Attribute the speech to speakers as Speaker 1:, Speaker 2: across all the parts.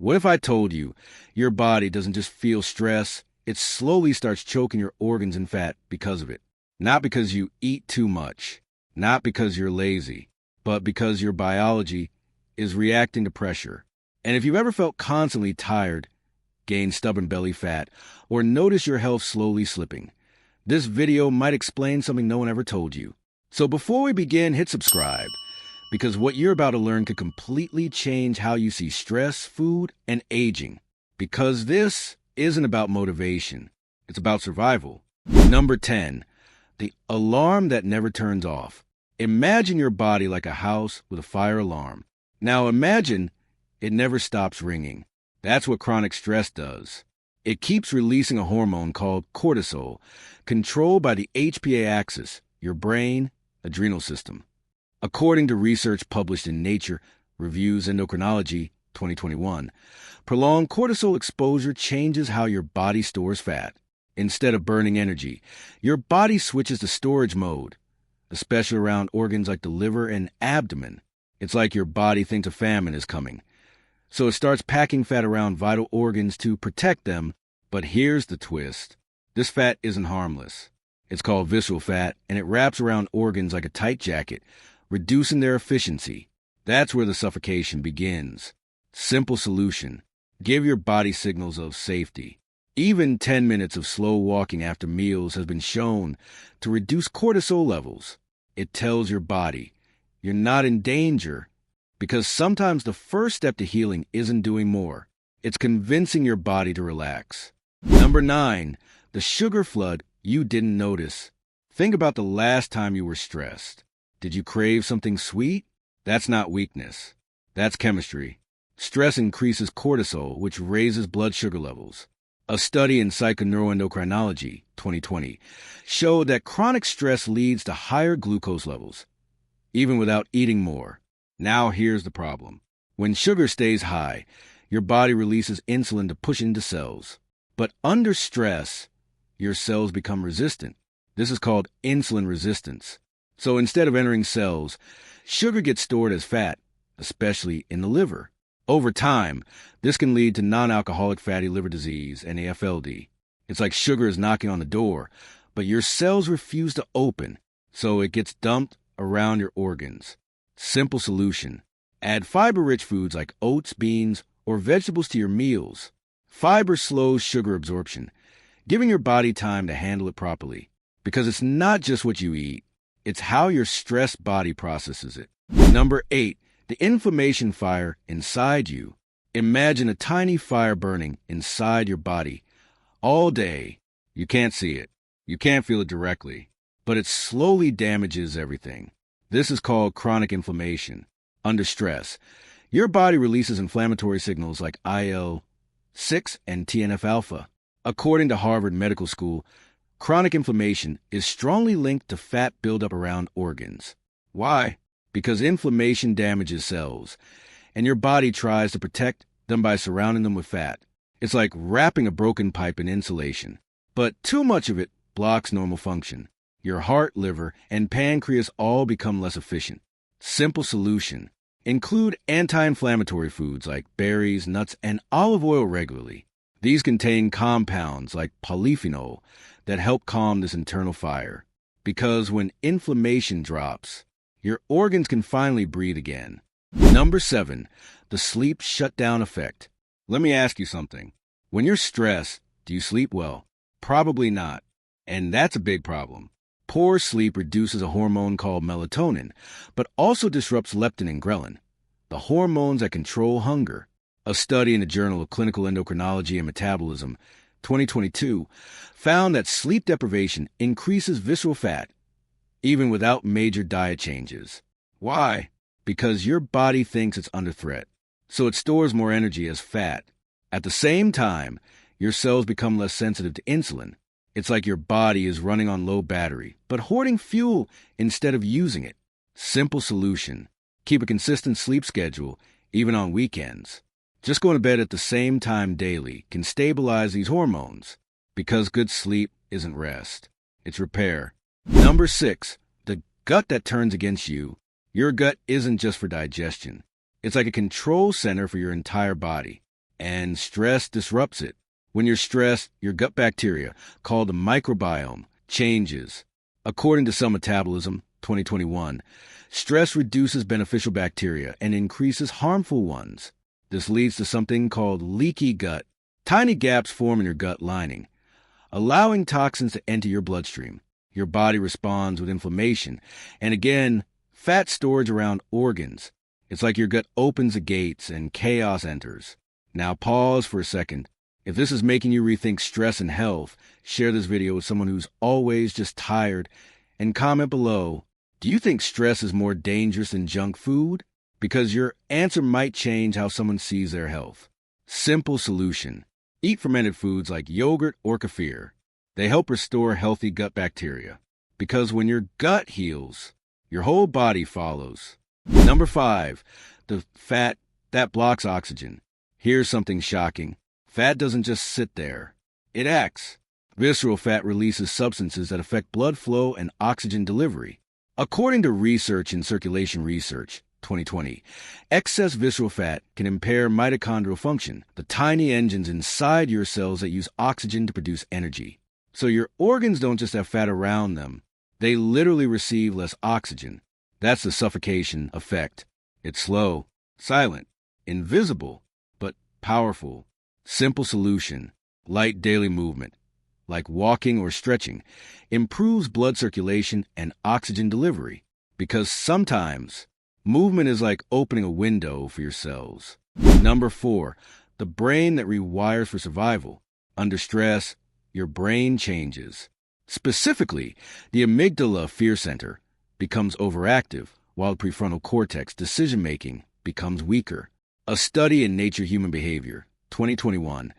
Speaker 1: What if I told you your body doesn't just feel stress, it slowly starts choking your organs in fat because of it? Not because you eat too much, not because you're lazy, but because your biology is reacting to pressure. And if you've ever felt constantly tired, gained stubborn belly fat, or noticed your health slowly slipping, this video might explain something no one ever told you. So before we begin, hit subscribe, because what you're about to learn could completely change how you see stress, food, and aging. Because this isn't about motivation, it's about survival. Number 10, the alarm that never turns off. Imagine your body like a house with a fire alarm. Now imagine it never stops ringing. That's what chronic stress does. It keeps releasing a hormone called cortisol, controlled by the HPA axis, your brain, adrenal system. According to research published in Nature Reviews Endocrinology 2021, prolonged cortisol exposure changes how your body stores fat. Instead of burning energy, your body switches to storage mode, especially around organs like the liver and abdomen. It's like your body thinks a famine is coming, so it starts packing fat around vital organs to protect them. But here's the twist. This fat isn't harmless. It's called visceral fat, and it wraps around organs like a tight jacket, reducing their efficiency. That's where the suffocation begins. Simple solution. Give your body signals of safety. Even 10 minutes of slow walking after meals has been shown to reduce cortisol levels. It tells your body you're not in danger, because sometimes the first step to healing isn't doing more. It's convincing your body to relax. Number 9, the sugar flood you didn't notice. Think about the last time you were stressed. Did you crave something sweet? That's not weakness. That's chemistry. Stress increases cortisol, which raises blood sugar levels. A study in Psychoneuroendocrinology 2020 showed that chronic stress leads to higher glucose levels, even without eating more. Now here's the problem. When sugar stays high, your body releases insulin to push into cells. But under stress, your cells become resistant. This is called insulin resistance. So instead of entering cells, sugar gets stored as fat, especially in the liver. Over time, this can lead to non-alcoholic fatty liver disease, NAFLD. It's like sugar is knocking on the door, but your cells refuse to open, so it gets dumped around your organs. Simple solution. Add fiber-rich foods like oats, beans, or vegetables to your meals. Fiber slows sugar absorption, giving your body time to handle it properly. Because it's not just what you eat, it's how your stressed body processes it. Number 8, the inflammation fire inside you. Imagine a tiny fire burning inside your body all day. You can't see it. You can't feel it directly, but it slowly damages everything. This is called chronic inflammation. Under stress, your body releases inflammatory signals like IL-6 and TNF-alpha. According to Harvard Medical School, chronic inflammation is strongly linked to fat buildup around organs. Why? Because inflammation damages cells, and your body tries to protect them by surrounding them with fat. It's like wrapping a broken pipe in insulation. But too much of it blocks normal function. Your heart, liver, and pancreas all become less efficient. Simple solution. Include anti-inflammatory foods like berries, nuts, and olive oil regularly. These contain compounds like polyphenol that help calm this internal fire. Because when inflammation drops, your organs can finally breathe again. Number 7, the sleep shutdown effect. Let me ask you something. When you're stressed, do you sleep well? Probably not. And that's a big problem. Poor sleep reduces a hormone called melatonin, but also disrupts leptin and ghrelin, the hormones that control hunger. A study in the Journal of Clinical Endocrinology and Metabolism, 2022, found that sleep deprivation increases visceral fat, even without major diet changes. Why? Because your body thinks it's under threat, so it stores more energy as fat. At the same time, your cells become less sensitive to insulin. It's like your body is running on low battery, but hoarding fuel instead of using it. Simple solution. Keep a consistent sleep schedule, even on weekends. Just going to bed at the same time daily can stabilize these hormones, because good sleep isn't rest. It's repair. Number 6, the gut that turns against you. Your gut isn't just for digestion. It's like a control center for your entire body. and stress disrupts it. When you're stressed, your gut bacteria, called the microbiome, changes. According to Cell Metabolism, 2021, stress reduces beneficial bacteria and increases harmful ones. This leads to something called leaky gut. Tiny gaps form in your gut lining, allowing toxins to enter your bloodstream. Your body responds with inflammation, and again, fat storage around organs. It's like your gut opens the gates and chaos enters. Now pause for a second. If this is making you rethink stress and health, share this video with someone who's always just tired, and comment below, do you think stress is more dangerous than junk food? Because your answer might change how someone sees their health. Simple solution. Eat fermented foods like yogurt or kefir. They help restore healthy gut bacteria. Because when your gut heals, your whole body follows. Number 5, the fat that blocks oxygen. Here's something shocking. Fat doesn't just sit there. It acts. Visceral fat releases substances that affect blood flow and oxygen delivery. According to research in Circulation Research, 2020, excess visceral fat can impair mitochondrial function, the tiny engines inside your cells that use oxygen to produce energy. So your organs don't just have fat around them, they literally receive less oxygen. That's the suffocation effect. It's slow, silent, invisible, but powerful. Simple solution. Light daily movement, like walking or stretching, improves blood circulation and oxygen delivery. Because sometimes movement is like opening a window for your cells. Number 4, the brain that rewires for survival. Under stress, your brain changes. Specifically, the amygdala fear center becomes overactive, while the prefrontal cortex decision-making becomes weaker. A study in Nature Human Behavior, 2021,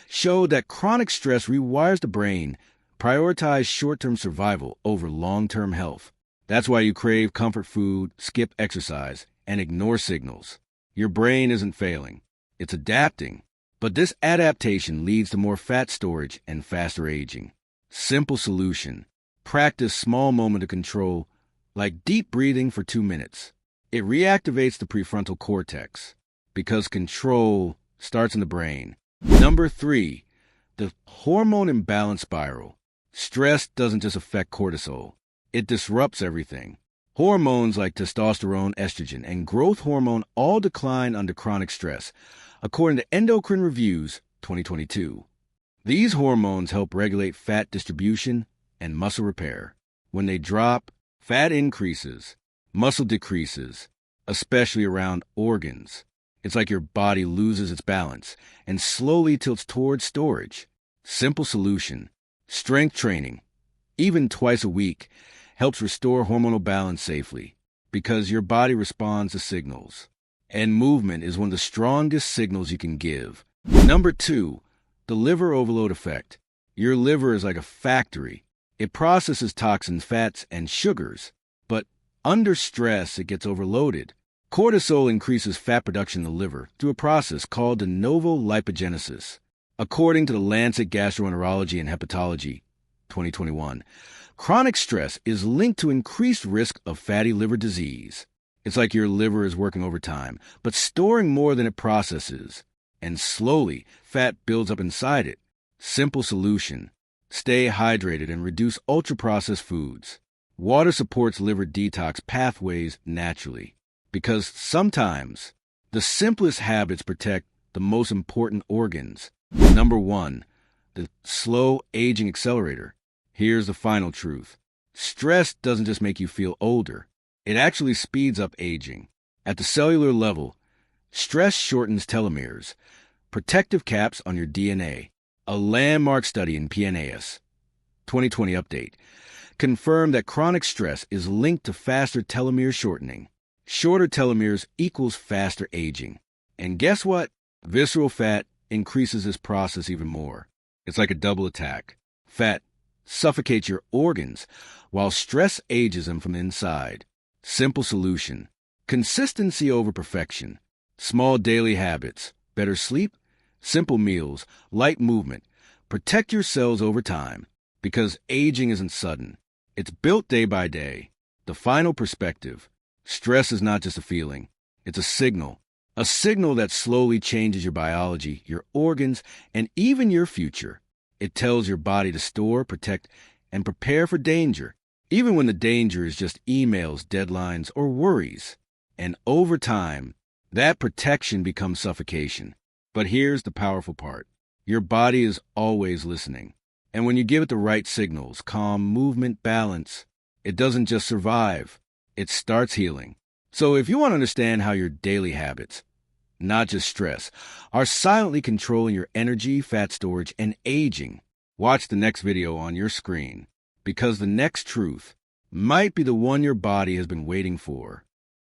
Speaker 1: showed that chronic stress rewires the brain, prioritize short-term survival over long-term health. That's why you crave comfort food, skip exercise, and ignore signals. Your brain isn't failing. It's adapting. But this adaptation leads to more fat storage and faster aging. Simple solution. Practice small moment of control, like deep breathing for 2 minutes. It reactivates the prefrontal cortex, because control starts in the brain. Number 3, the hormone imbalance spiral. Stress doesn't just affect cortisol. It disrupts everything. Hormones like testosterone, estrogen, and growth hormone all decline under chronic stress, according to Endocrine Reviews, 2022. These hormones help regulate fat distribution and muscle repair. When they drop, fat increases, muscle decreases, especially around organs. It's like your body loses its balance and slowly tilts towards storage. Simple solution. Strength training, even twice a week, helps restore hormonal balance safely because your body responds to signals. And movement is one of the strongest signals you can give. Number 2, the liver overload effect. Your liver is like a factory. It processes toxins, fats, and sugars. But under stress, it gets overloaded. Cortisol increases fat production in the liver through a process called de novo lipogenesis. According to the Lancet Gastroenterology and Hepatology, 2021, chronic stress is linked to increased risk of fatty liver disease. It's like your liver is working overtime, but storing more than it processes. And slowly, fat builds up inside it. Simple solution. Stay hydrated and reduce ultra-processed foods. Water supports liver detox pathways naturally. Because sometimes, the simplest habits protect the most important organs. Number 1, the slow aging accelerator. Here's the final truth. Stress doesn't just make you feel older. It actually speeds up aging. At the cellular level, stress shortens telomeres, protective caps on your DNA. A landmark study in PNAS, 2020 update, confirmed that chronic stress is linked to faster telomere shortening. Shorter telomeres equals faster aging. And guess what? Visceral fat increases this process even more. It's like a double attack. Fat suffocates your organs, while stress ages them from the inside. Simple solution. Consistency over perfection. Small daily habits. Better sleep, simple meals, light movement. Protect your cells over time, because aging isn't sudden. It's built day by day. The final perspective. Stress is not just a feeling. It's a signal. A signal that slowly changes your biology, your organs, and even your future. It tells your body to store, protect, and prepare for danger, even when the danger is just emails, deadlines, or worries. And over time, that protection becomes suffocation. But here's the powerful part. Your body is always listening. And when you give it the right signals, calm, movement, balance, it doesn't just survive, it starts healing. So if you want to understand how your daily habits, not just stress, are silently controlling your energy, fat storage, and aging, watch the next video on your screen, because the next truth might be the one your body has been waiting for.